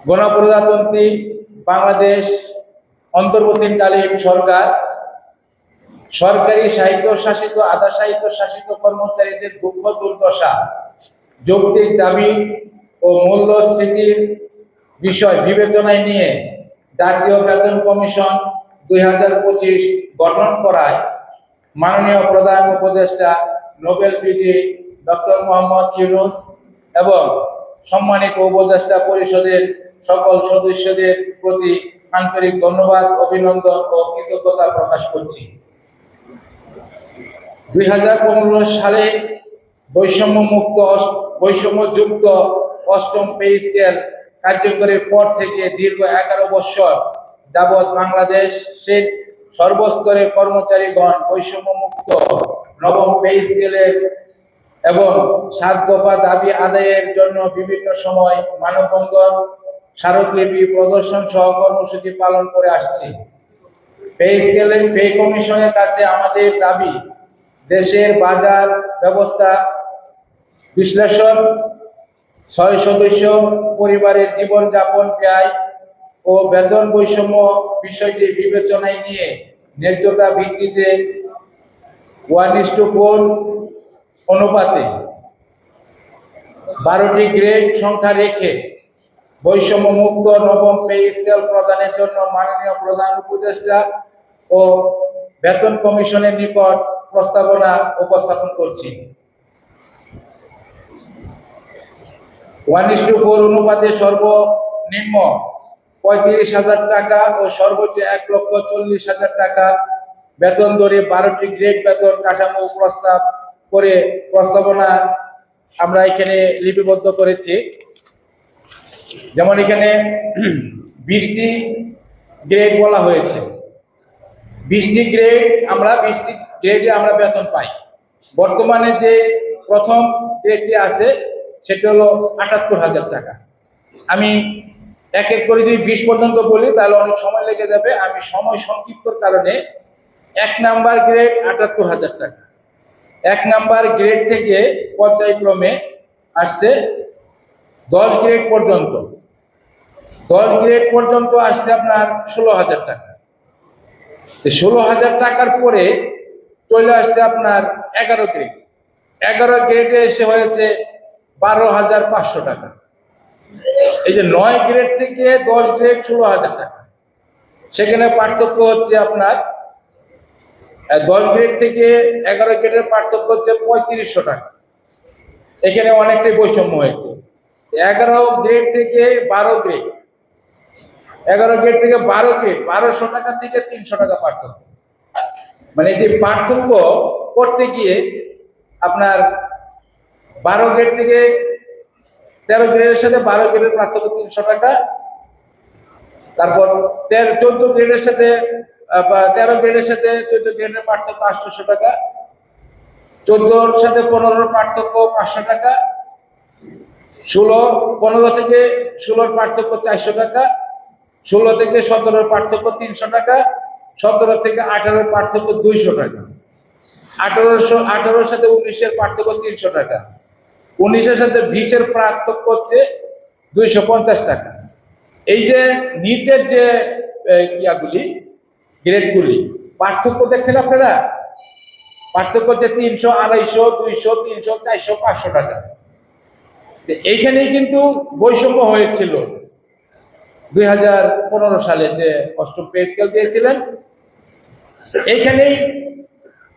গণপ্রজাতন্ত্রী বাংলাদেশ অন্তর্বর্তীকালীন সরকার সরকারি স্বায়ত্তশাসিত আধা স্বায়ত্তশাসিত কর্মচারীদের দুঃখ দুর্দশা, যৌক্তিক দাবি ও মূল্যস্ফীতির বিষয় বিবেচনায় নিয়ে জাতীয় বেতন কমিশন 2025 গঠন করায় মাননীয় প্রধান উপদেষ্টা নোবেল বিজয়ী ডক্টর মোহাম্মদ ইউনূস এবং সম্মানিত উপদেষ্টা পরিষদের সকল সদস্যদের প্রতি আন্তরিক ধন্যবাদ, অভিনন্দন ও কৃতজ্ঞতা প্রকাশ করছি। 2015 সালে বৈষম্যযুক্ত অষ্টম পে স্কেল কার্যকরের পর থেকে দীর্ঘ 11 বছর যাবৎ বাংলাদেশের সর্বস্তরের কর্মচারীগণ বৈষম্যমুক্ত নবম পে স্কেলের এবং 7 দফা দাবি আদায়ের জন্য বিভিন্ন সময় মানববন্ধন, স্মারকলিপি প্রদর্শন সহ কর্মসূচি পালন করে আসছি। পে কমিশনের কাছে আমাদের দাবি, দেশের বাজার ব্যবস্থা বিশ্লেষণ, 6 সদস্য পরিবারের জীবনযাপন ব্যয় ও বেতন বৈষম্য বিষয়টি বিবেচনায় নিয়ে ন্যায্যতা ভিত্তিতে 1:4 অনুপাতে 12টি গ্রেড সংখ্যা রেখে বৈষম্যমুক্ত নবম পে স্কেল প্রদানের জন্য মাননীয় প্রধান উপদেষ্টা ও বেতন কমিশনের নিকট প্রস্তাবনা উপস্থাপন করছি। 1:4 অনুপাতে সর্বনিম্ন 35,000 টাকা ও সর্বোচ্চ 1,40,000 টাকা বেতন ধরে 12টি গ্রেড বেতন কাঠামো প্রস্তাব করে প্রস্তাবনা আমরা এখানে লিপিবদ্ধ করেছি। যেমন এখানে 20টি গ্রেড বলা হয়েছে। 20টি গ্রেডে আমরা বেতন পাই। বর্তমানে যে প্রথম গ্রেডটি আছে সেটা হলো 78,000 টাকা। আমি এক এক করে যদি 20 পর্যন্ত বলি তাহলে অনেক সময় লেগে যাবে। আমি সময় সংক্ষিপ্তর কারণে 1 নাম্বার গ্রেড 78,000 টাকা। 1 নাম্বার গ্রেড থেকে পর্যায়ক্রমে আসছে 10 গ্রেড পর্যন্ত। 10 গ্রেড পর্যন্ত আসছে আপনার 16,000 টাকা। 16,000 টাকার পরে চলে আসছে আপনার 11 গ্রেড। 11 গ্রেডে এসে হয়েছে 12,500 টাকা। এই যে 9 গ্রেড থেকে 10 গ্রেড 16,000 টাকা, সেখানে পার্থক্য হচ্ছে আপনার 10 গ্রেড থেকে 11 গ্রেডের পার্থক্য হচ্ছে 3500 টাকা। এখানে অনেকটাই বৈষম্য হয়েছে। 11 গ্রেড থেকে 12 গ্রেড, 11 গ্রেড থেকে 12 গ্রেড 1200 টাকা থেকে 300 টাকা পার্থক্য। মানে যে পার্থক্য করতে গিয়ে আপনার 12 গ্রেড থেকে 13 গ্রেডের সাথে 12 গ্রেডের পার্থক্য 300 টাকা। তারপর 14 গ্রেডের সাথে 13 গ্রেডের সাথে 14 গ্রেডের পার্থক্য 800 টাকা। 14-র সাথে 15-র পার্থক্য 500 টাকা। 15 থেকে 16-র পার্থক্য 400 টাকা। 16 থেকে 17-র পার্থক্য 300 টাকা। 17 থেকে 18-র পার্থক্য 200 টাকা। 18-র সাথে 19-এর পার্থক্য 300 টাকা। 19-এর সাথে 20-এর পার্থক্য হচ্ছে 250 টাকা। এই যে নিচের যে গ্রেডগুলি পার্থক্য দেখছেন আপনারা, পার্থক্য হচ্ছে 300, 250, 200, 300, 400, 500 টাকা। এইখানেই কিন্তু বৈষম্য হয়েছিল 2015 সালে যে অষ্টম পে স্কেল দিয়েছিলেন, এইখানেই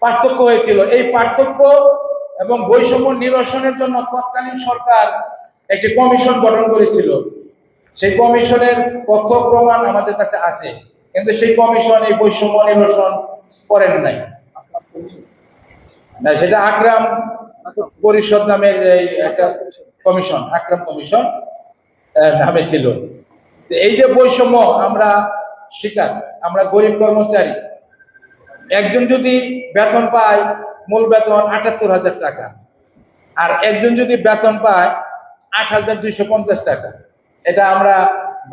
পার্থক্য হয়েছিল। এই পার্থক্য এবং বৈষম্য নিরসনের জন্য তৎকালীন সরকার একটি কমিশন গঠন করেছিল। সেই কমিশনের তথ্য প্রমাণ আমাদের কাছে আছে, কিন্তু সেই কমিশন এই বৈষম্য নিরসন করেন নাই। সেটা আকরাম পরিষদ নামের একটা কমিশন, আকরাম কমিশন নামে ছিল। এই যে বৈষম্য আমরা শিকার, আমরা গরিব কর্মচারী। একজন যদি বেতন পায়, মূল বেতন 78,000 টাকা, আর একজন যদি বেতন পায় 8,250 টাকা, এটা আমরা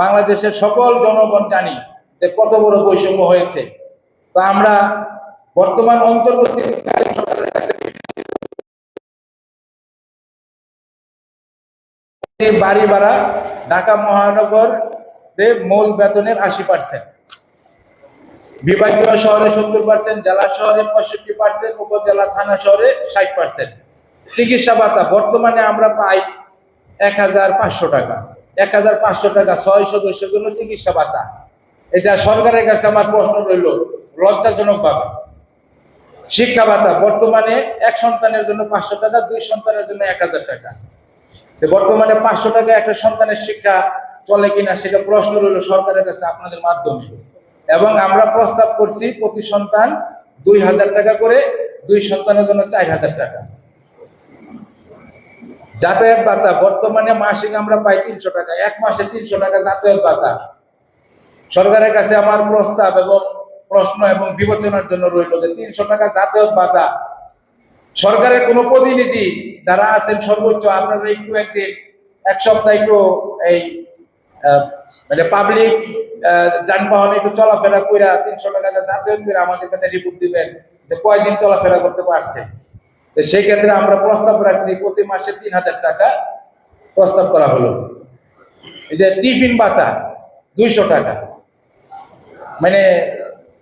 বাংলাদেশের সকল জনগণ জানি যে কত বড় বৈষম্য হয়েছে। তো আমরা বর্তমান অন্তর্বর্তীকালীন সরকারের কাছে বাড়ি ভাড়া ঢাকা মহানগরে মূল বেতনের 80%, বিভাগীয় শহরে 70%, জেলা শহরে 65%, উপজেলা থানা শহরে 60%। চিকিৎসা ভাতা বর্তমানে আমরা পাই 1500 টাকা। 1500 টাকা 6 সদস্যের জন্য চিকিৎসা ভাতা। এটা সরকারের কাছে আমার প্রশ্ন রইল লজ্জাজনক ভাবে। শিক্ষা ভাতা বর্তমানে এক সন্তানের জন্য 500 টাকা, 2 সন্তানের জন্য 1000 টাকা। বর্তমানে 500 টাকা একটা সন্তানের শিক্ষা চলে কিনা সেটা প্রশ্ন রইল সরকারের কাছে আপনাদের মাধ্যমে। এবং আমরা প্রস্তাব করছি প্রতি সন্তান 2000 টাকা করে, 2 সন্তানের জন্য 4000 টাকা। যাতায়াত ভাতা বর্তমানে মাসিক আমরা পাই 300 টাকা, এক মাসে 300 টাকা যাতায়াত ভাতা। সরকারের কাছে আমার প্রস্তাব এবং প্রশ্ন এবং বিবেচনার জন্য রইল যে 300 টাকা যাতায়াত ভাতা সরকারের কোনো প্রতিনিধি যারা আছেন সর্বোচ্চ আপনারা একটু একদিন এক সপ্তাহ একটু এই মানে পাবলিক যানবাহনে একটু চলাফেরা করে 300 টাকা যাতায়াত করে আমাদের কাছে রিপোর্ট দিবেন যে কয়দিন চলাফেরা করতে পারছে। সেই ক্ষেত্রে আমরা প্রস্তাব রাখছি প্রতি মাসে 3000 টাকা প্রস্তাব করা হলো। এই যে টিফিন ভাতা 200 টাকা, মানে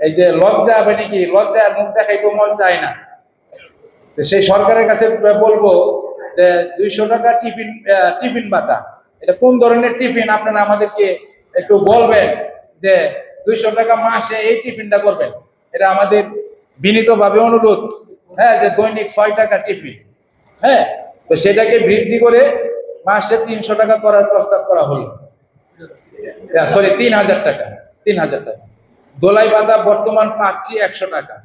এই যে লজ্জা মানে কি, লজ্জার মুখ দেখাইতে মন চায় না। সেই সরকারের কাছে বলবো যে 200 টাকা টিফিন ভাতা, এটা কোন ধরনের টিফিন আপনারা আমাদেরকে একটু বলবেন যে 200 টাকা মাসে এই টিফিনটা করবেন। এটা আমাদের বিনীতভাবে অনুরোধ, হ্যাঁ, যে দৈনিক 6 টাকা টিফিন, হ্যাঁ, তো সেটাকে বৃদ্ধি করে মাসে 300 টাকা করার প্রস্তাব করা হলো। সরি 3000 টাকা, 3000 টাকা। দোলাই ভাতা বর্তমান পাচ্ছি 100 টাকা,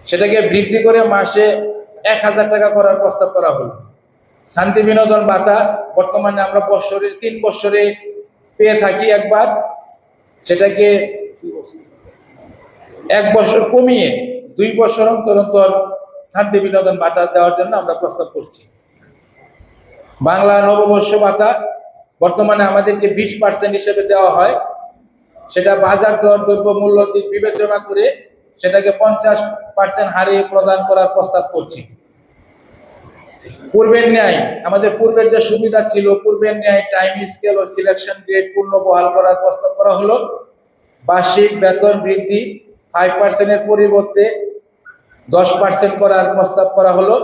সেটাকে বৃদ্ধি করে মাসে 1000 টাকা করার প্রস্তাব করা হলো। শান্তি বিনোদন ভাতা বর্তমানে আমরা বছরে 3 বছরে পেয়ে থাকি একবার, সেটাকে 1 বছর কমিয়ে 2 বছর অন্তর অন্তর শান্তি বিনোদন ভাতা দেওয়ার জন্য আমরা প্রস্তাব করছি। বাংলা নববর্ষ ভাতা বর্তমানে আমাদেরকে 20% হিসেবে দেওয়া হয়, সেটা বাজার দর দ্রব্য মূল্য দিক বিবেচনা করে সেটাকে 50% হারে প্রদান করার প্রস্তাব করছি। পূর্বের ন্যায় আমাদের পূর্বের যে সুবিধা ছিল, পূর্বের ন্যায় টাইম স্কেল ও সিলেকশন গ্রেড পূর্ণ বহাল করার প্রস্তাব করা হলো। বার্ষিক বেতন বৃদ্ধি 5% এর পরিবর্তে 10% করার প্রস্তাব করা হলো।